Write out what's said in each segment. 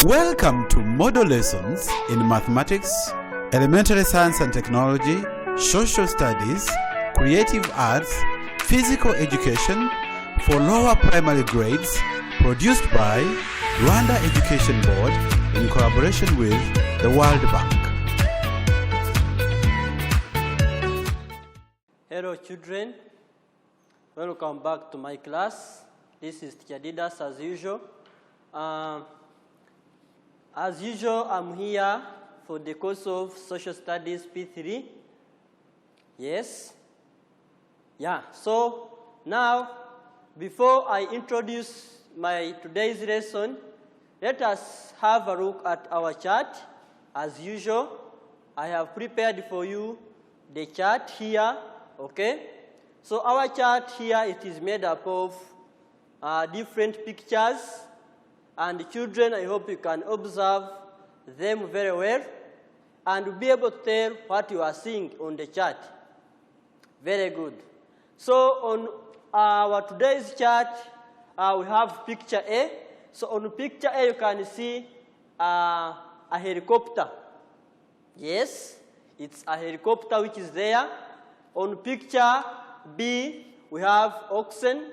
Welcome to Model Lessons in Mathematics, Elementary Science and Technology, Social Studies, Creative Arts, Physical Education for lower primary grades, produced by Rwanda Education Board in collaboration with the World Bank. Hello children, welcome back to my class. This is Teacher Didas as usual. As usual, I'm here for the course of Social Studies P3. Yes? Yeah, so now, before I introduce my today's lesson, let us have a look at our chart. As usual, I have prepared for you the chart here, okay? So our chart here, it is made up of different pictures. And children, I hope you can observe them very well and be able to tell what you are seeing on the chart. Very good. So on our today's chart, we have picture A. So on picture A, you can see a helicopter. Yes, it's a helicopter which is there. On picture B, we have oxen.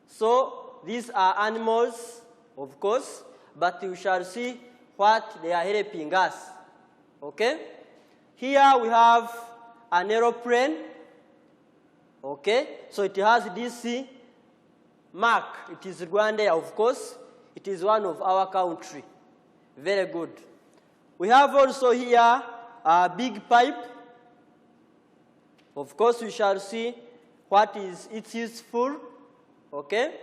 So these are animals, of course, but we shall see what they are helping us. Okay? Here we have an aeroplane. Okay? So it has this mark. It is Rwanda, of course. It is one of our country. Very good. We have also here a big pipe. Of course, we shall see what is it useful. Okay?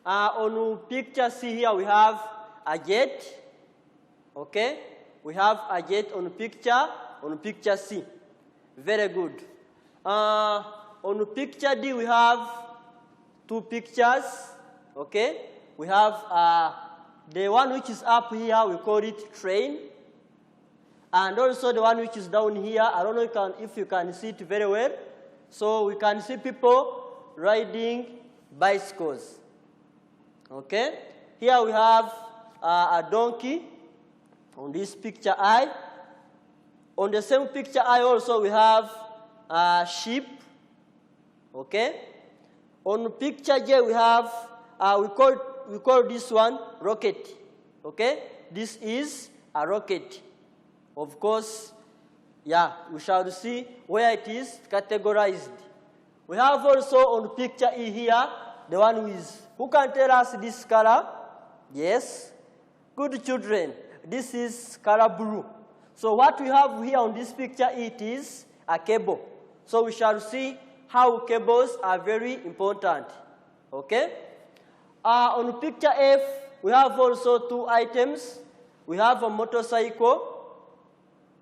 On picture C here, we have a jet. Okay? We have a jet on picture C. Very good. On picture D, we have two pictures. Okay? We have the one which is up here, we call it train. And also the one which is down here, I don't know if you can see it very well. So we can see people riding bicycles. Okay, here we have a donkey on this picture I. On the same picture I also we have a sheep. Okay, on picture J we have we call this one rocket. Okay, this is a rocket. Of course, yeah, we shall see where it is categorized. We have also on picture E here the one who can tell us this color? Yes. Good children. This is color blue. So what we have here on this picture, it is a cable. So we shall see how cables are very important. Okay? On picture F, we have also two items. We have a motorcycle.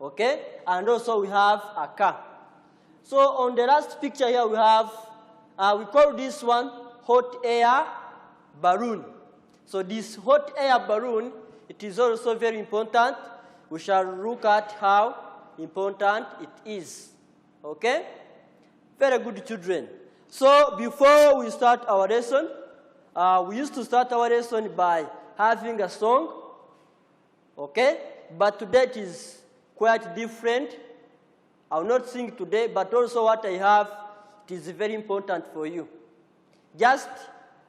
Okay? And also we have a car. So on the last picture here, we have, we call this one hot air balloon. So this hot air balloon, it is also very important. We shall look at how important it is. Okay? Very good children. So before we start our lesson, we used to start our lesson by having a song. Okay? But today it is quite different. I will not sing today, but also what I have, it is very important for you. Just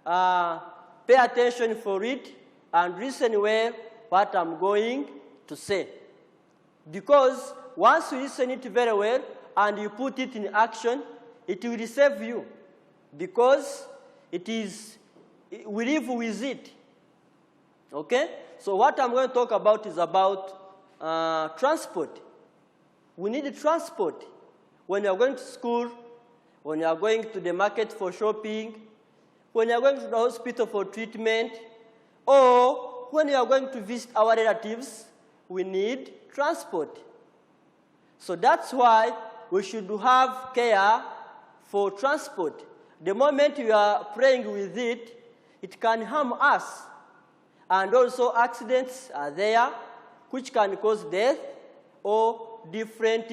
pay attention for it and listen well what I'm going to say. Because once you listen it very well and you put it in action, it will save you. Because we live with it. Okay? So what I'm going to talk about is about transport. We need transport. When you are going to school, when you are going to the market for shopping, when you are going to the hospital for treatment, or when you are going to visit our relatives, we need transport. So that's why we should have care for transport. The moment you are playing with it, it can harm us. And also accidents are there, which can cause death or different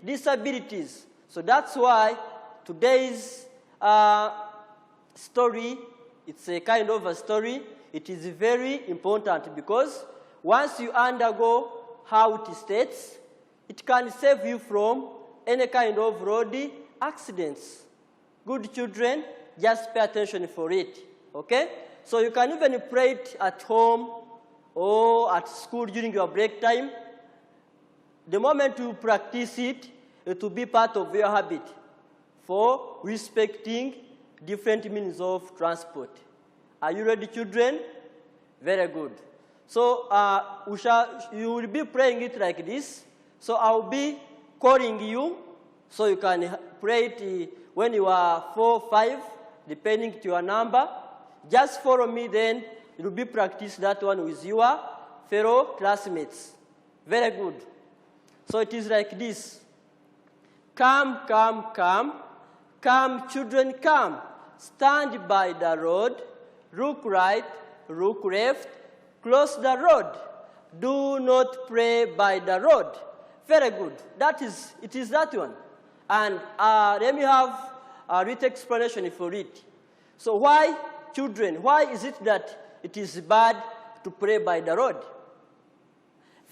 disabilities. So that's why today's story, it's a kind of a story. It is very important because once you undergo how it states, it can save you from any kind of road accidents. Good children, just pay attention for it, okay? So you can even pray it at home or at school during your break time. The moment you practice it, it will be part of your habit for respecting different means of transport. Are you ready, children? Very good. So you will be praying it like this. So I'll be calling you, so you can pray it when you are 4, 5, depending to your number. Just follow me, then you'll be practice that one with your fellow classmates. Very good. So it is like this. Come, come, come. Come, children, come. Stand by the road. Look right, look left. Cross the road. Do not pray by the road. Very good. It is that one. And let me have a written explanation for it. So why, children, why is it that it is bad to pray by the road?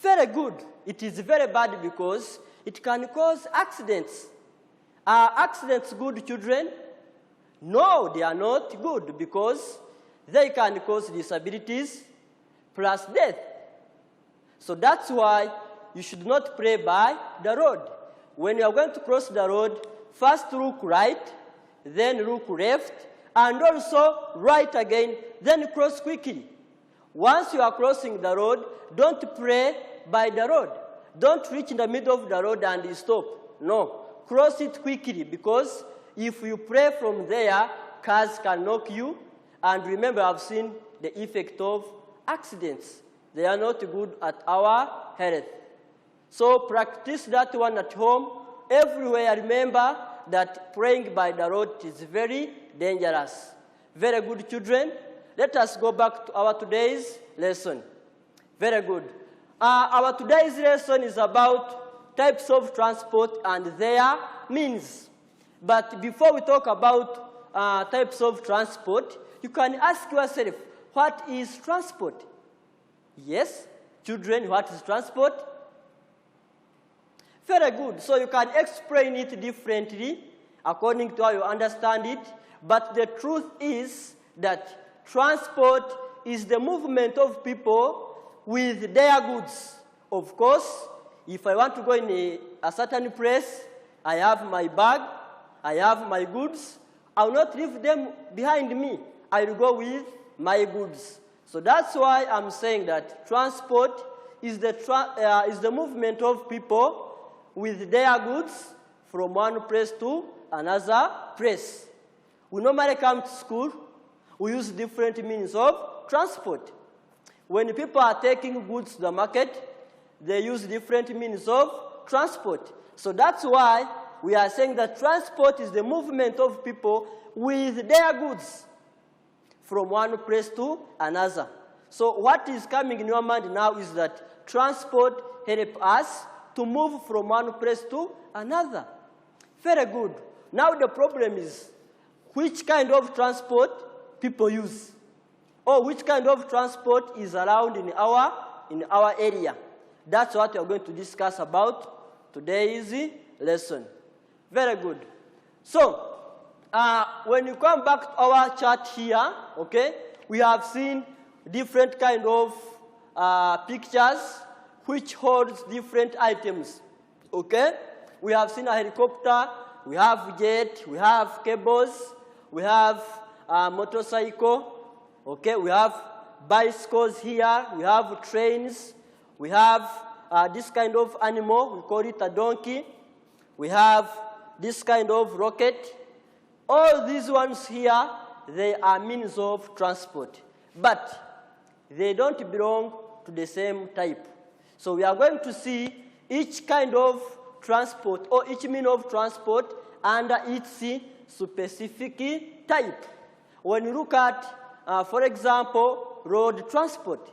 Very good. It is very bad because it can cause accidents. Are accidents good, children? No, they are not good because they can cause disabilities plus death. So that's why you should not pray by the road. When you are going to cross the road, first look right, then look left, and also right again, then cross quickly. Once you are crossing the road, don't pray by the road. Don't reach in the middle of the road and stop. No, cross it quickly, because if you pray from there, cars can knock you. And remember, I've seen the effect of accidents. They are not good at our health. So practice that one at home. Everywhere, remember that praying by the road is very dangerous. Very good, children. Let us go back to our today's lesson. Very good. Our today's lesson is about types of transport and their means. But before we talk about types of transport, you can ask yourself, what is transport? Yes, children, what is transport? Very good. So you can explain it differently according to how you understand it. But the truth is that transport is the movement of people with their goods. Of course, if I want to go in a certain place, I have my bag, I have my goods. I will not leave them behind me. I will go with my goods. So that's why I'm saying that transport is the movement of people with their goods from one place to another place. We normally come to school, we use different means of transport. When people are taking goods to the market, they use different means of transport. So that's why we are saying that transport is the movement of people with their goods from one place to another. So what is coming in your mind now is that transport helps us to move from one place to another. Very good. Now the problem is, which kind of transport people use? Or which kind of transport is around in our area? That's what we are going to discuss about today's lesson. Very good. So, when you come back to our chart here, okay, we have seen different kind of pictures which holds different items, okay? We have seen a helicopter, we have jet, we have cables, we have a motorcycle, okay? We have bicycles here, we have trains, we have this kind of animal, we call it a donkey, we have this kind of rocket. All these ones here, they are means of transport, but they don't belong to the same type. So we are going to see each kind of transport or each mean of transport under its specific type. When you look at, for example, road transport,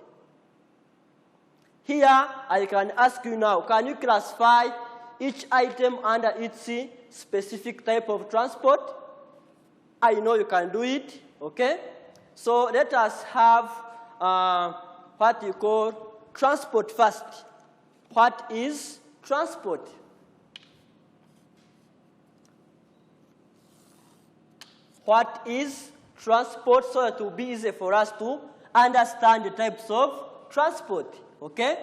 here I can ask you now, can you classify each item under its specific type of transport? I know you can do it, okay? So let us have what you call transport first. What is transport? What is transport, so it will be easy for us to understand the types of transport, okay?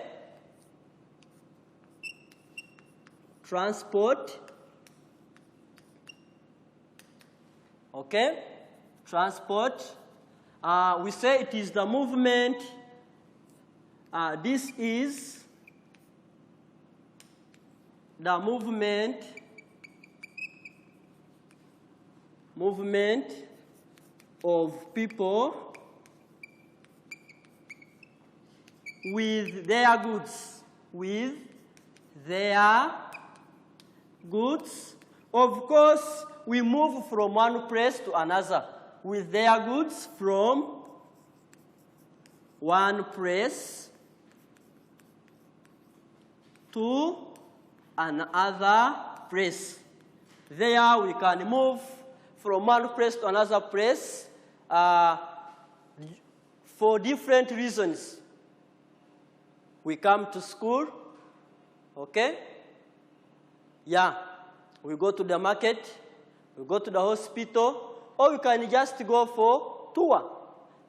Transport, okay? Transport, we say it is the movement, this is the movement of people with their goods, Of course, we move from one place to another with their goods from one place to another place. There we can move from one place to another place for different reasons. We come to school, okay? Yeah, we go to the market, we go to the hospital, or we can just go for tour.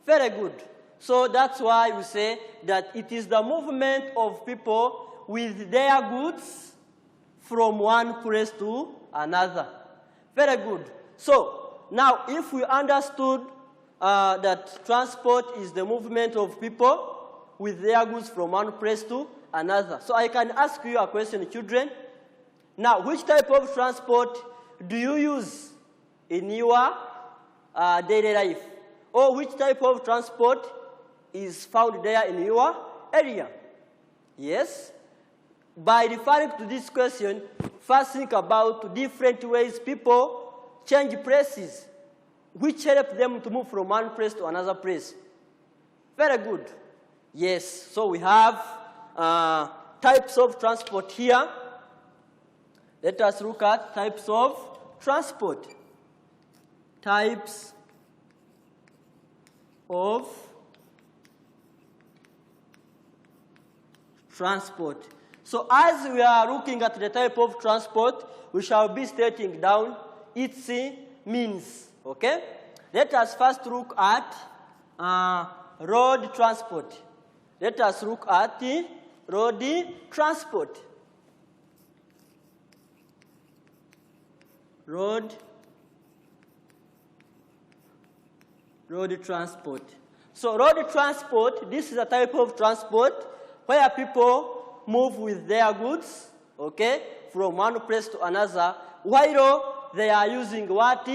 Very good. So that's why we say that it is the movement of people with their goods from one place to another. Very good. So now if we understood that transport is the movement of people with their goods from one place to another. So I can ask you a question, children. Now, which type of transport do you use in your daily life? Or which type of transport is found there in your area? Yes? By referring to this question, first think about different ways people change places, which help them to move from one place to another place. Very good. Yes, so we have types of transport here. Let us look at types of transport. Types of transport. So as we are looking at the type of transport, we shall be stating down its means, okay? Let us first look at road transport. Let us look at road transport. Road transport. So road transport, this is a type of transport where people move with their goods, okay, from one place to another, while they are using what?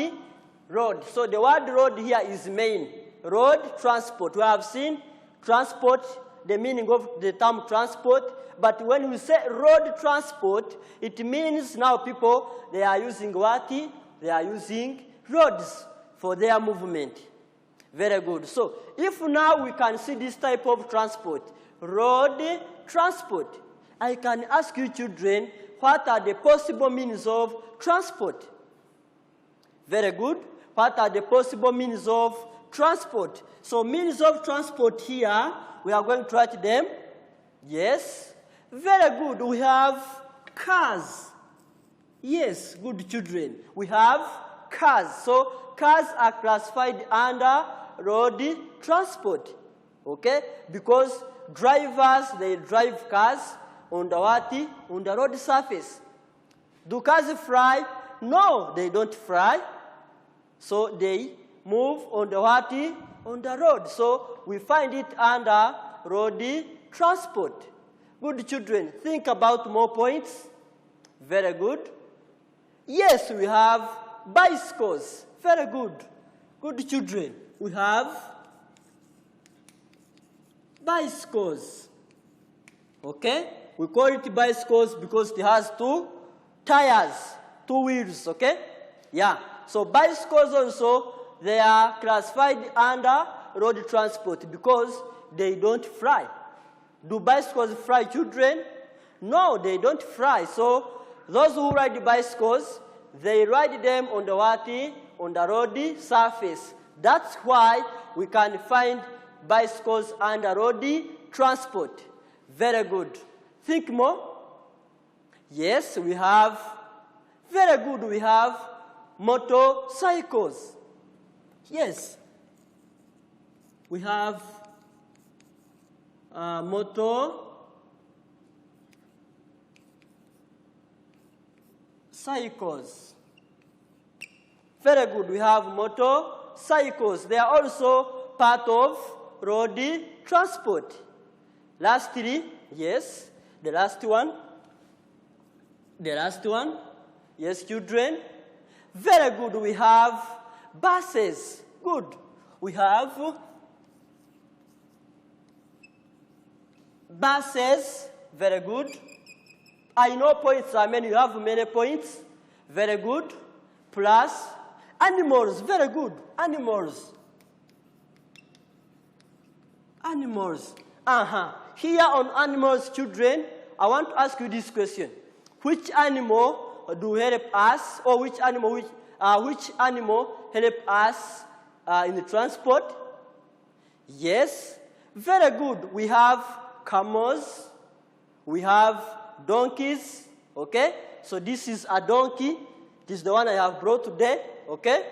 Road. So the word road here is main. Road transport. We have seen transport, the meaning of the term transport, but when we say road transport, it means now people, they are using what? They are using roads for their movement. Very good. So if now we can see this type of transport, road transport, I can ask you children, what are the possible means of transport? Very good. What are the possible means of transport? So means of transport here, we are going to write them. Yes. Very good. We have cars. Yes, good children. We have cars. So cars are classified under road transport. Okay? Because drivers, they drive cars on the what? On the road surface. Do cars fly? No, they don't fly. So they move on the what? On the road. So we find it under road transport. Good children, think about more points. Very good. Yes, we have bicycles. Very good. Good children, we have bicycles. Okay? We call it bicycles because it has two tires, two wheels, okay? Yeah. So bicycles also, they are classified under road transport because they don't fly. Do bicycles fly, children? No, they don't fly. So those who ride bicycles, they ride them on the what? On the road surface. That's why we can find bicycles under road transport. Very good. Think more. Yes, we have, very good, we have motorcycles. Yes. We have motorcycles. Very good, we have motorcycles. They are also part of road transport. Lastly, yes, the last one. The last one. Yes, children. Very good, we have buses. Good. We have buses. Very good. I know points are many. You have many points. Very good. Plus animals. Very good. Animals. Animals. Here on animals, children, I want to ask you this question. Which animal do help us, or which animal help us in the transport? Yes. Very good. We have camels. We have donkeys. Okay? So this is a donkey. This is the one I have brought today. Okay?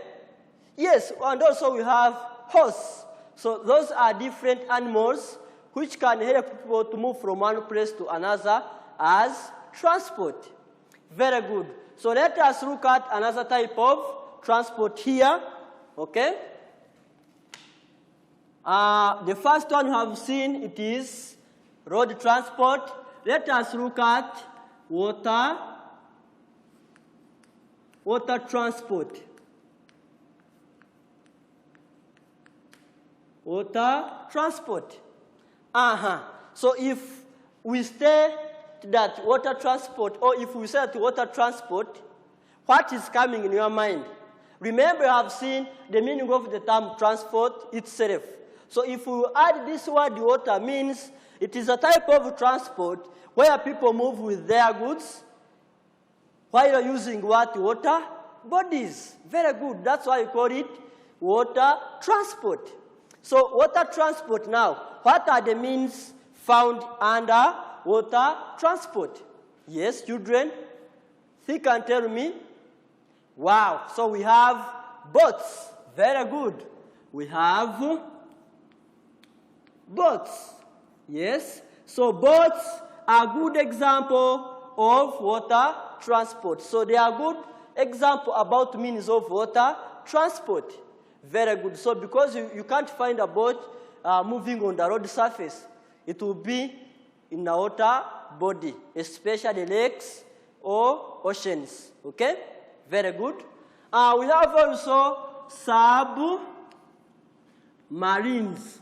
Yes. And also we have horse. So those are different animals which can help people to move from one place to another as transport. Very good. So let us look at another type of transport here. Okay? The first one you have seen, it is road transport. Let us look at water transport. Water transport. So if we say that water transport, or if we say that water transport, what is coming in your mind? Remember, I have seen the meaning of the term transport itself. So if we add this word water, means it is a type of transport where people move with their goods while using what? Water bodies. Very good. That's why you call it water transport. So water transport now, what are the means found under water transport? Yes, children? Think and tell me. Wow. So we have boats. Very good. We have boats. Yes. So boats are a good example of water transport. So they are a good example about means of water transport. Very good. So because you can't find a boat moving on the road surface, it will be in a water body, especially lakes or oceans. Okay? Very good. We have also submarines.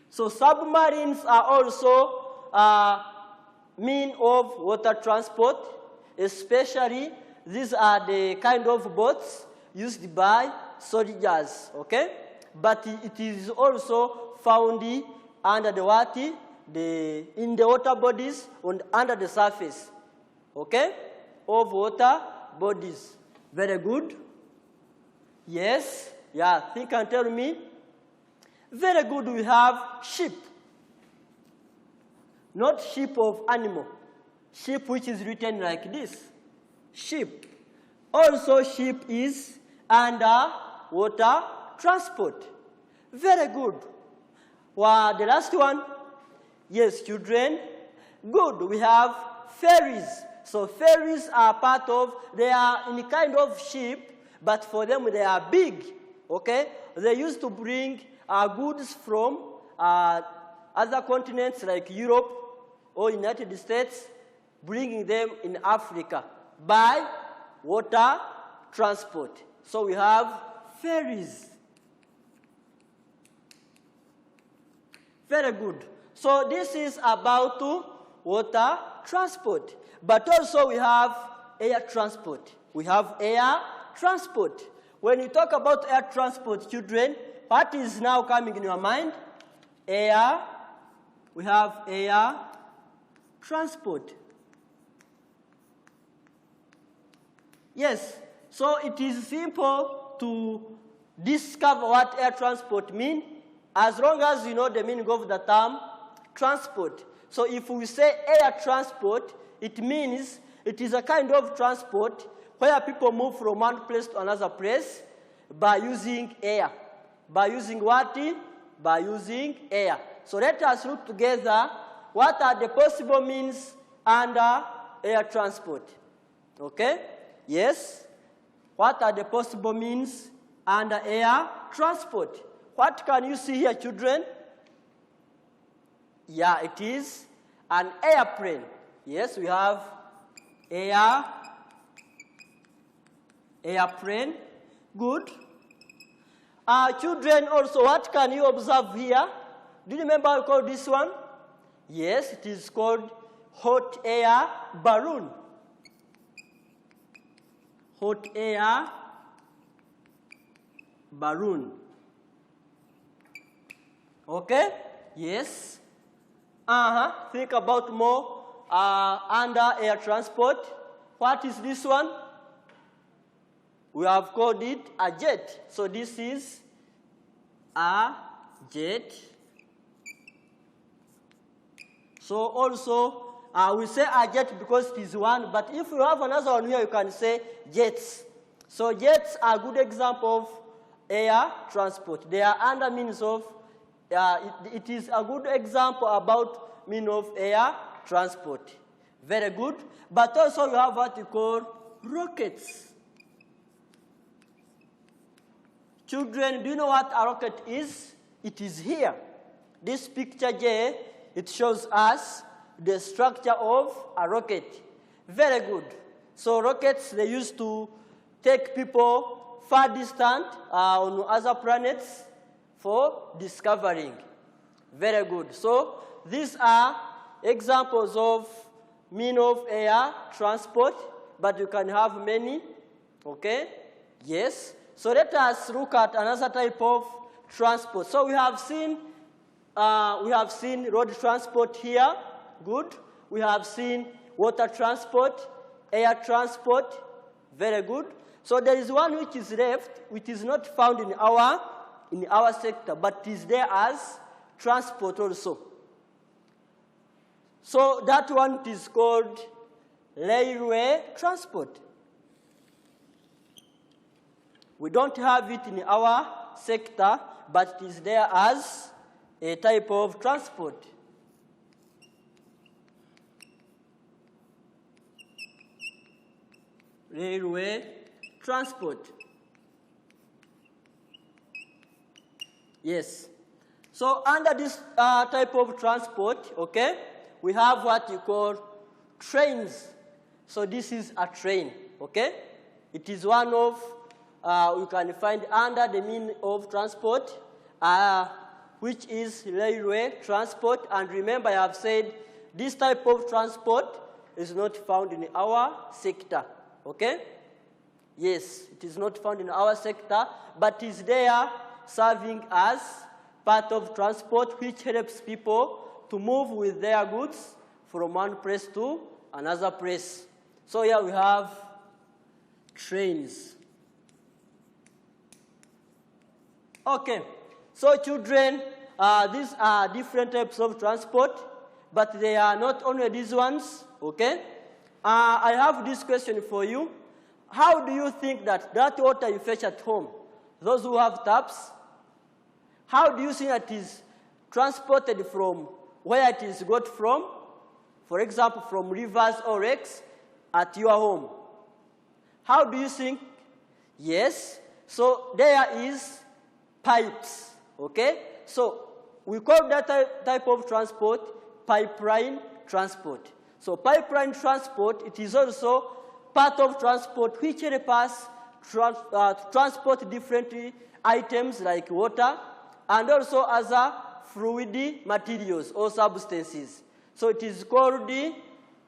So submarines are also mean of water transport, especially these are the kind of boats used by soldiers, okay? But it is also found under the water, in the water bodies and under the surface, okay? Of water bodies. Very good. Yes. Yeah, think and tell me. Very good, we have sheep. Not sheep of animal. Sheep which is written like this. Sheep. Also sheep is under water transport. Very good. Well, the last one. Yes, children. Good. We have ferries. So ferries are part of, they are in a kind of ship, but for them they are big. Okay? They used to bring goods from other continents like Europe or United States, bringing them in Africa by water transport. So we have ferries. Very good. So this is about water transport. But also we have air transport. We have air transport. When you talk about air transport, children, what is now coming in your mind? Air. We have air transport. Yes. So it is simple to discover what air transport means. as long as you know the meaning of the term transport. So if we say air transport, it means it is a kind of transport where people move from one place to another place by using air. By using what? By using air. So let us look together what are the possible means under air transport. Okay? Yes? What are the possible means under air transport? What can you see here, children? Yeah, it is an airplane. Yes, we have airplane. Good. Children also, what can you observe here? Do you remember how we call this one? Yes, it is called hot air balloon. Hot air balloon. Okay? Yes. Think about more under air transport. What is this one? We have called it a jet. So this is a jet. So also, we say a jet because it is one, but if you have another one here, you can say jets. So jets are a good example of air transport. They are under means of, it is a good example about mean of air transport. Very good. But also you have what you call rockets. Children, do you know what a rocket is? It is here. This picture here, it shows us the structure of a rocket. Very good. So rockets, they used to take people far distant on other planets for discovering. Very good. So these are examples of mean of air transport, but you can have many. Okay? Yes. So let us look at another type of transport. So we have seen road transport here. Good. We have seen water transport, air transport. Very good. So there is one which is left, which is not found in our sector, but is there as transport also. So that one is called railway transport. We don't have it in our sector, but it is there as a type of transport. Railway transport. Yes. So under this type of transport, okay, we have what you call trains. So this is a train, okay? It is one of, you can find under the mean of transport, which is railway transport. And remember, I have said this type of transport is not found in our sector, okay? Yes, it is not found in our sector, but is there serving as part of transport which helps people to move with their goods from one place to another place. So here we have trains. Okay, so children, these are different types of transport, but they are not only these ones, okay? I have this question for you. How do you think that water you fetch at home, those who have taps, how do you think that is transported from where it is got from? For example, from rivers or lakes at your home. How do you think? Yes. So there is pipes, okay? So we call that type of transport pipeline transport. So pipeline transport, it is also part of transport which helps us transport different items like water and also other fluid materials or substances. So it is called the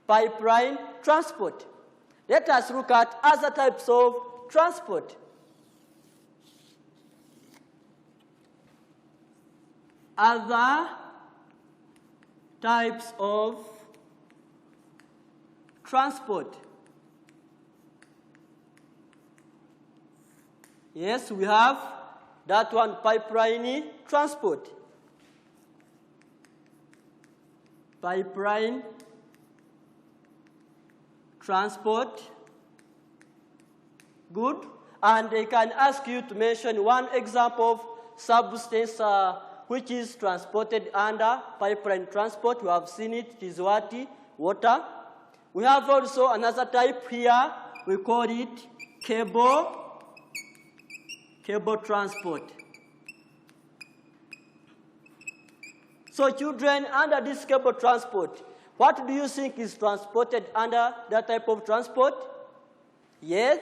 pipeline transport. Let us look at other types of transport. Other types of transport. Yes, we have That one, pipeline transport. Pipeline transport. Good. And they can ask you to mention one example of substance which is transported under pipeline transport. You have seen it. It is what? Water. We have also another type here. We call it cable transport. So children, under this cable transport, what do you think is transported under that type of transport? Yes.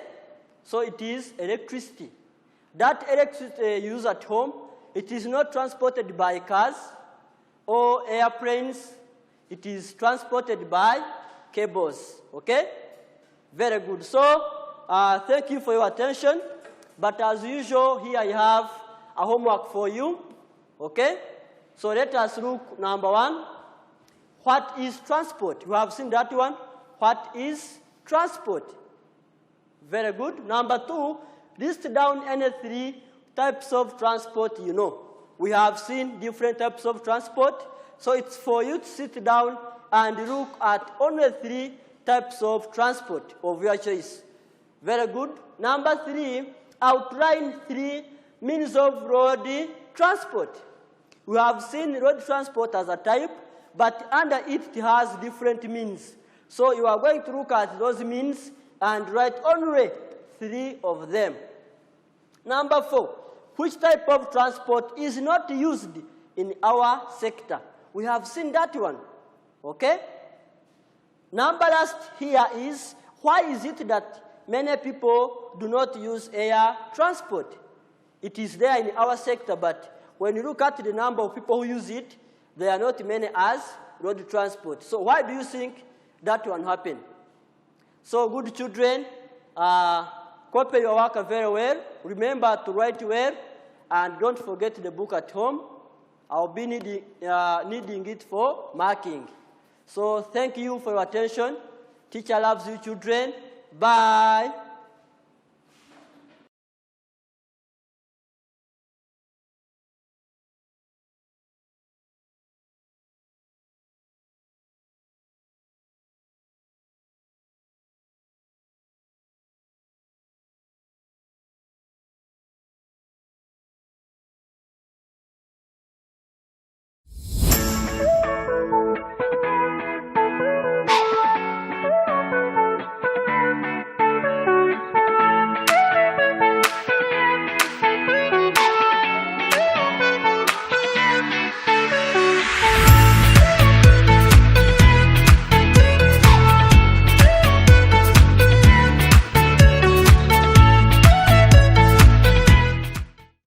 So it is electricity. That electricity used at home, it is not transported by cars or airplanes. It is transported by cables. Okay? Very good. So thank you for your attention. But as usual, here I have a homework for you. Okay? So let us look, number one. What is transport? You have seen that one. What is transport? Very good. Number two, list down any 3 types of transport you know. We have seen different types of transport. So it's for you to sit down and look at only 3 types of transport of your choice. Very good. Number 3, outline 3 means of road transport. We have seen road transport as a type, but under it has different means. So you are going to look at those means and write only 3 of them. Number 4, which type of transport is not used in our sector? We have seen that one. Okay? Number last here is, why is it that many people do not use air transport? It is there in our sector, but when you look at the number of people who use it, there are not many as road transport. So why do you think that one happened? So good children, copy your work very well. Remember to write well, and don't forget the book at home. I'll be needing it for marking. So thank you for your attention. Teacher loves you, children. Bye.